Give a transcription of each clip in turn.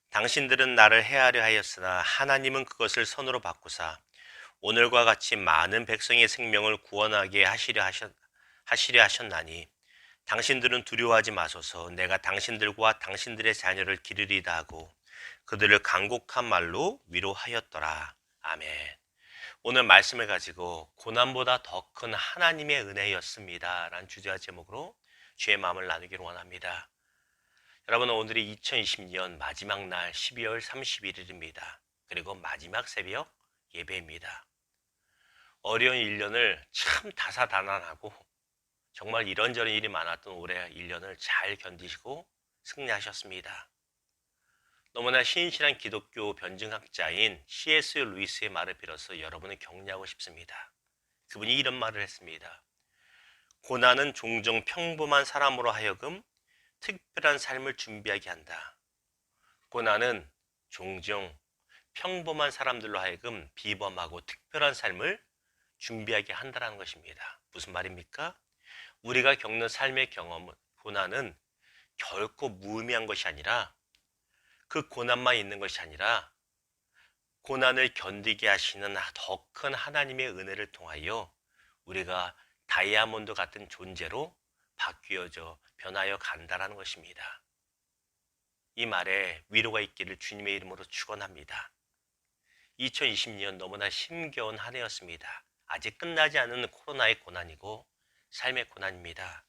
당신들은 나를 해하려 하였으나 하나님은 그것을 선으로 바꾸사 오늘과 같이 많은 백성의 생명을 구원하게 하시려 하셨나니 당신들은 두려워하지 마소서. 내가 당신들과 당신들의 자녀를 기르리다 하고 그들을 간곡한 말로 위로하였더라. 아멘. 오늘 말씀을 가지고 고난보다 더 큰 하나님의 은혜였습니다 라는 주제와 제목으로 주의 마음을 나누기를 원합니다. 여러분, 오늘이 2020년 마지막 날 12월 31일입니다. 그리고 마지막 새벽 예배입니다. 어려운 1년을 참 다사다난하고 정말 이런저런 일이 많았던 올해 1년을 잘 견디시고 승리하셨습니다. 너무나 신실한 기독교 변증학자인 C.S. 루이스의 말을 빌어서 여러분을 격려하고 싶습니다. 그분이 이런 말을 했습니다. 고난은 종종 평범한 사람으로 하여금 특별한 삶을 준비하게 한다. 고난은 종종 평범한 사람들로 하여금 비범하고 특별한 삶을 준비하게 한다는 것입니다. 무슨 말입니까? 우리가 겪는 삶의 경험은, 고난은 결코 무의미한 것이 아니라, 그 고난만 있는 것이 아니라 고난을 견디게 하시는 더 큰 하나님의 은혜를 통하여 우리가 다이아몬드 같은 존재로 바뀌어져 변하여 간다라는 것입니다. 이 말에 위로가 있기를 주님의 이름으로 축원합니다. 2020년 너무나 힘겨운 한 해였습니다. 아직 끝나지 않은 코로나의 고난이고 삶의 고난입니다.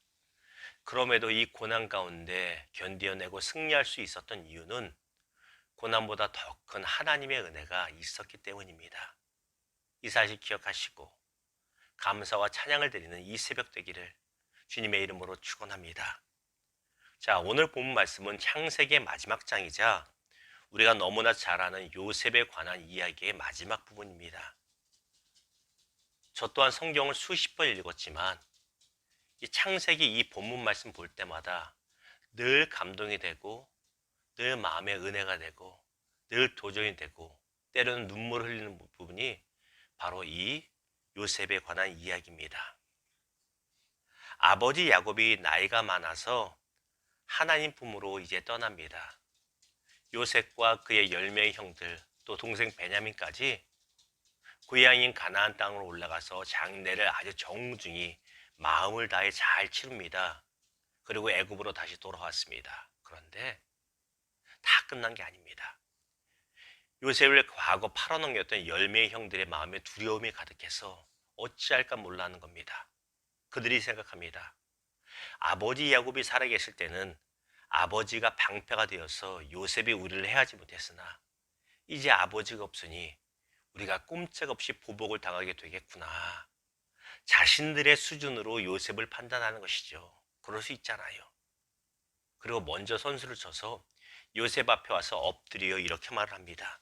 그럼에도 이 고난 가운데 견디어내고 승리할 수 있었던 이유는 고난보다 더 큰 하나님의 은혜가 있었기 때문입니다. 이 사실 기억하시고 감사와 찬양을 드리는 이 새벽 되기를 주님의 이름으로 축원합니다. 자, 오늘 본 말씀은 창세기의 마지막 장이자 우리가 너무나 잘 아는 요셉에 관한 이야기의 마지막 부분입니다. 저 또한 성경을 수십 번 읽었지만 이 창세기 이 본문 말씀 볼 때마다 늘 감동이 되고 늘 마음의 은혜가 되고 늘 도전이 되고 때로는 눈물을 흘리는 부분이 바로 이 요셉에 관한 이야기입니다. 아버지 야곱이 나이가 많아서 하나님 품으로 이제 떠납니다. 요셉과 그의 10명의 형들 또 동생 베냐민까지 고향인 가나안 땅으로 올라가서 장례를 아주 정중히 마음을 다해 잘 치릅니다. 그리고 애굽으로 다시 돌아왔습니다. 그런데 다 끝난 게 아닙니다. 요셉을 과거 팔아넘겼던 10명의 형들의 마음에 두려움이 가득해서 어찌할까 몰라 하는 겁니다. 그들이 생각합니다. 아버지 야곱이 살아계실 때는 아버지가 방패가 되어서 요셉이 우리를 해하지 못했으나 이제 아버지가 없으니 우리가 꼼짝없이 보복을 당하게 되겠구나. 자신들의 수준으로 요셉을 판단하는 것이죠. 그럴 수 있잖아요. 그리고 먼저 선수를 쳐서 요셉 앞에 와서 엎드려 이렇게 말을 합니다.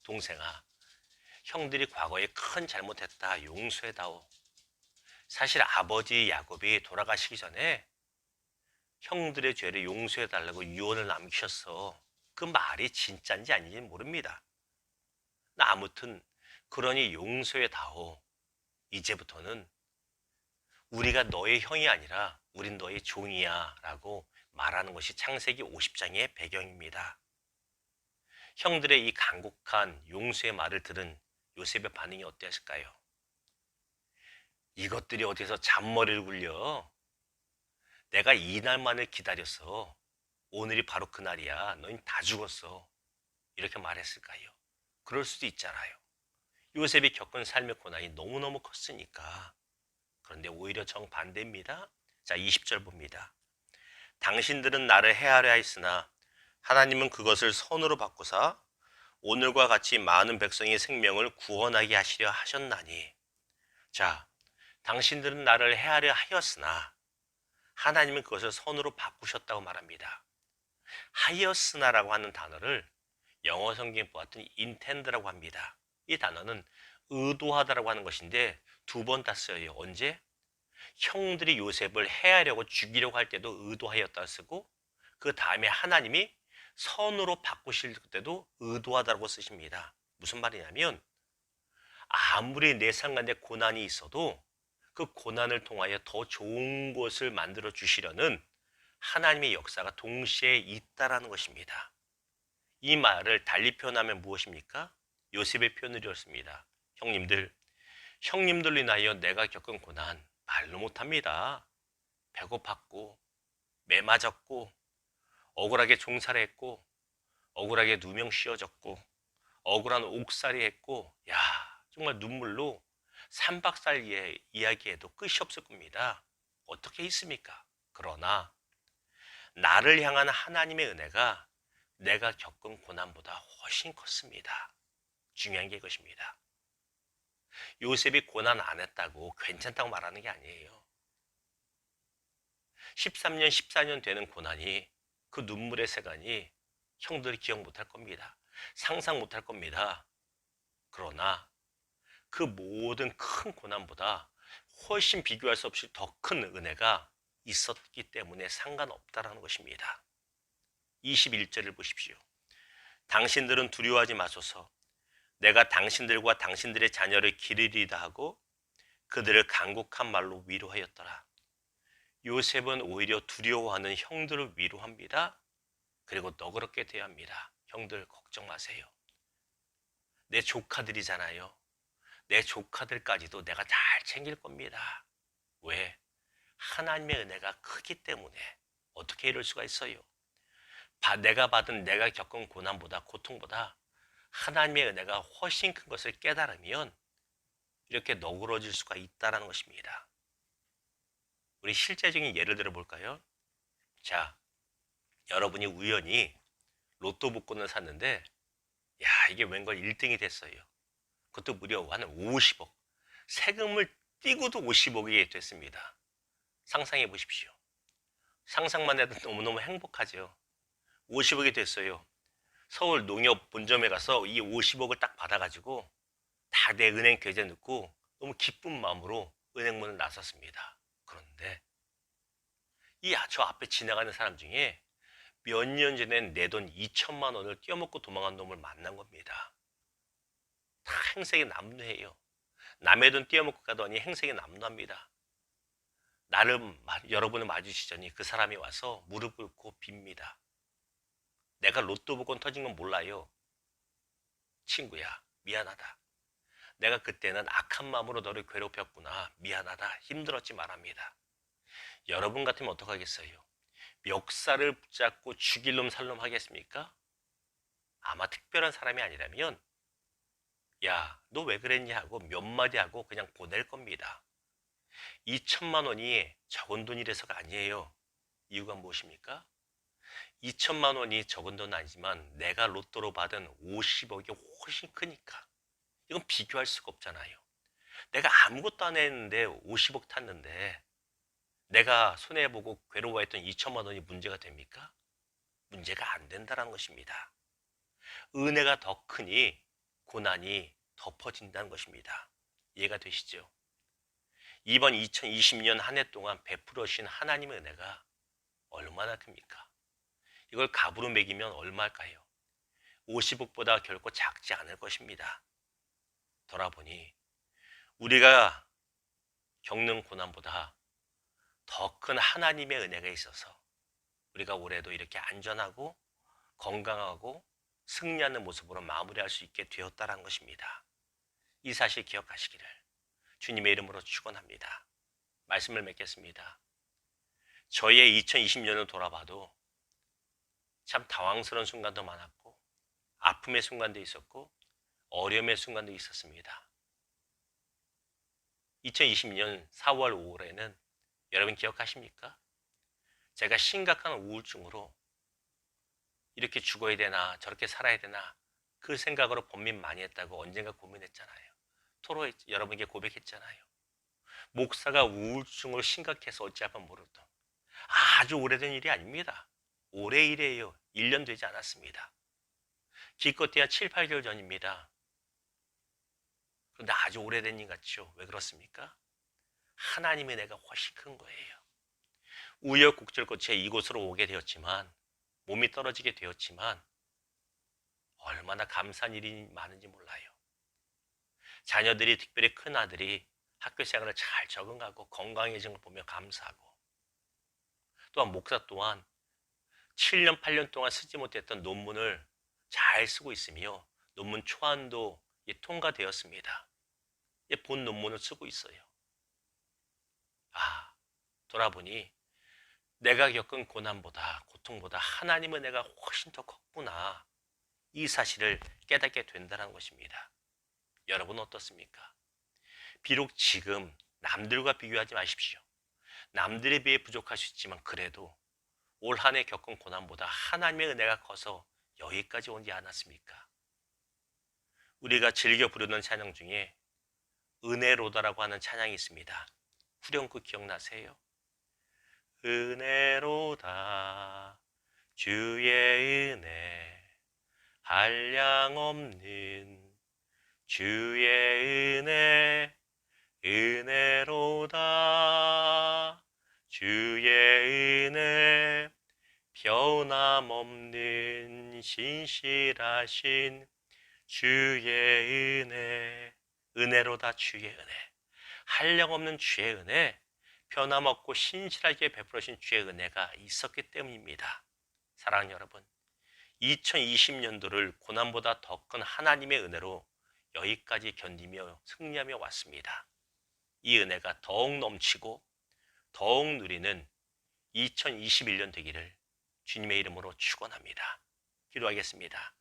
동생아, 형들이 과거에 큰 잘못했다. 용서해다오. 사실 아버지 야곱이 돌아가시기 전에 형들의 죄를 용서해달라고 유언을 남기셨어. 그 말이 진짜인지 아닌지 모릅니다. 아무튼 그러니 용서해다오. 이제부터는 우리가 너의 형이 아니라 우린 너의 종이야 라고 말하는 것이 창세기 50장의 배경입니다. 형들의 이 간곡한 용서의 말을 들은 요셉의 반응이 어땠을까요? 이것들이 어디서 잔머리를 굴려? 내가 이날만을 기다렸어. 오늘이 바로 그날이야. 너희 다 죽었어. 이렇게 말했을까요? 그럴 수도 있잖아요. 요셉이 겪은 삶의 고난이 너무너무 컸으니까. 그런데 오히려 정반대입니다. 자, 20절 봅니다. 당신들은 나를 해하려 하였으나 하나님은 그것을 선으로 바꾸사 오늘과 같이 많은 백성의 생명을 구원하게 하시려 하셨나니. 자, 당신들은 나를 해하려 하였으나 하나님은 그것을 선으로 바꾸셨다고 말합니다. 하였으나라고 하는 단어를 영어 성경에 보았더니 intend라고 합니다. 이 단어는 의도하다라고 하는 것인데 두 번 다 쓰여요. 언제? 형들이 요셉을 해하려고 죽이려고 할 때도 의도하였다 쓰고 그 다음에 하나님이 선으로 바꾸실 때도 의도하다라고 쓰십니다. 무슨 말이냐면 아무리 내 삶 가운데 고난이 있어도 그 고난을 통하여 더 좋은 것을 만들어 주시려는 하나님의 역사가 동시에 있다라는 것입니다. 이 말을 달리 표현하면 무엇입니까? 요셉의 표현이었습니다. 형님들로 인하여 내가 겪은 고난 말로 못합니다. 배고팠고 매 맞았고 억울하게 종살이 했고 억울하게 누명 씌워졌고 억울한 옥살이 했고 야 정말 눈물로 3박 4일 이야기해도 끝이 없을 겁니다. 어떻게 있습니까? 그러나 나를 향한 하나님의 은혜가 내가 겪은 고난보다 훨씬 컸습니다. 중요한 게 이것입니다. 요셉이 고난 안 했다고 괜찮다고 말하는 게 아니에요. 13년, 14년 되는 고난이 그 눈물의 세간이 형들이 기억 못할 겁니다. 상상 못할 겁니다. 그러나 그 모든 큰 고난보다 훨씬 비교할 수 없이 더 큰 은혜가 있었기 때문에 상관없다라는 것입니다. 21절을 보십시오. 당신들은 두려워하지 마소서. 내가 당신들과 당신들의 자녀를 기르리다 하고 그들을 간곡한 말로 위로하였더라. 요셉은 오히려 두려워하는 형들을 위로합니다. 그리고 너그럽게 대합니다. 형들 걱정 마세요. 내 조카들이잖아요. 내 조카들까지도 내가 잘 챙길 겁니다. 왜? 하나님의 은혜가 크기 때문에. 어떻게 이럴 수가 있어요? 내가 겪은 고난보다 고통보다 하나님의 은혜가 훨씬 큰 것을 깨달으면 이렇게 너그러질 수가 있다는 것입니다. 우리 실제적인 예를 들어 볼까요? 자, 여러분이 우연히 로또 복권을 샀는데 야 이게 웬걸 1등이 됐어요. 그것도 무려 한 50억. 세금을 떼고도 50억이 됐습니다. 상상해 보십시오. 상상만 해도 너무너무 행복하죠. 50억이 됐어요. 서울 농협 본점에 가서 이 50억을 딱 받아가지고 다 내 은행 계좌에 넣고 너무 기쁜 마음으로 은행문을 나섰습니다. 그런데 저 앞에 지나가는 사람 중에 몇 년 전에 내 돈 2천만 원을 떼어먹고 도망간 놈을 만난 겁니다. 다 행색이 남루해요. 남의 돈 떼어먹고 가더니 행색이 남루합니다. 여러분을 마주치더니 그 사람이 와서 무릎 꿇고 빕니다. 내가 로또 복권 터진 건 몰라요. 친구야, 미안하다. 내가 그때는 악한 마음으로 너를 괴롭혔구나. 미안하다. 힘들었지 말합니다. 여러분 같으면 어떡하겠어요? 멱살을 붙잡고 죽일 놈 살 놈 하겠습니까? 아마 특별한 사람이 아니라면 야, 너 왜 그랬냐 하고 몇 마디 하고 그냥 보낼 겁니다. 2천만 원이 적은 돈이라서가 아니에요. 이유가 무엇입니까? 2천만 원이 적은 돈 아니지만 내가 로또로 받은 50억이 훨씬 크니까. 이건 비교할 수가 없잖아요. 내가 아무것도 안 했는데 50억 탔는데 내가 손해보고 괴로워했던 2천만 원이 문제가 됩니까? 문제가 안 된다는 것입니다. 은혜가 더 크니 고난이 덮어진다는 것입니다. 이해가 되시죠? 이번 2020년 한 해 동안 베풀어주신 하나님의 은혜가 얼마나 큽니까? 이걸 값으로 매기면 얼마일까요? 50억보다 결코 작지 않을 것입니다. 돌아보니 우리가 겪는 고난보다 더 큰 하나님의 은혜가 있어서 우리가 올해도 이렇게 안전하고 건강하고 승리하는 모습으로 마무리할 수 있게 되었다는 것입니다. 이 사실 기억하시기를 주님의 이름으로 축원합니다. 말씀을 맺겠습니다. 저희의 2020년을 돌아봐도 참 당황스러운 순간도 많았고 아픔의 순간도 있었고 어려움의 순간도 있었습니다. 2020년 4월 5일에는 여러분 기억하십니까? 제가 심각한 우울증으로 이렇게 죽어야 되나 저렇게 살아야 되나 그 생각으로 고민 많이 했다고 언젠가 고민했잖아요. 여러분께 고백했잖아요. 목사가 우울증으로 심각해서 어찌하면 모르던 아주 오래된 일이 아닙니다. 올해 일이에요. 1년 되지 않았습니다. 기껏해야 7, 8개월 전입니다. 그런데 아주 오래된 일 같죠. 왜 그렇습니까? 하나님의 은혜가 훨씬 큰 거예요. 우여곡절 끝에 이곳으로 오게 되었지만 몸이 떨어지게 되었지만 얼마나 감사한 일이 많은지 몰라요. 자녀들이 특별히 큰아들이 학교 생활을 잘 적응하고 건강해진 걸 보며 감사하고 또한 목사 또한 7년 8년 동안 쓰지 못했던 논문을 잘 잘 쓰고 있으며 논문 초안도 통과되었습니다. 본 논문을 쓰고 있어요. 돌아보니 내가 겪은 고난보다 고통보다 하나님의 은혜가 훨씬 더 컸구나. 이 사실을 깨닫게 된다는 것입니다. 여러분 어떻습니까? 비록 지금 남들과 비교하지 마십시오. 남들에 비해 부족할 수 있지만 그래도 올 한 해 겪은 고난보다 하나님의 은혜가 커서 여기까지 오지 않았습니까? 우리가 즐겨 부르는 찬양 중에 은혜로다라고 하는 찬양이 있습니다. 후렴구 기억나세요? 은혜로다 주의 은혜 한량없는 주의 은혜 은혜로다 주의 은혜 변함없는 신실하신 주의 은혜 은혜로다 주의 은혜 한량없는 주의 은혜 변함없고 신실하게 베풀으신 주의 은혜가 있었기 때문입니다. 사랑하는 여러분 2020년도를 고난보다 더 큰 하나님의 은혜로 여기까지 견디며 승리하며 왔습니다. 이 은혜가 더욱 넘치고 더욱 누리는 2021년 되기를 주님의 이름으로 축원합니다. 기도하겠습니다.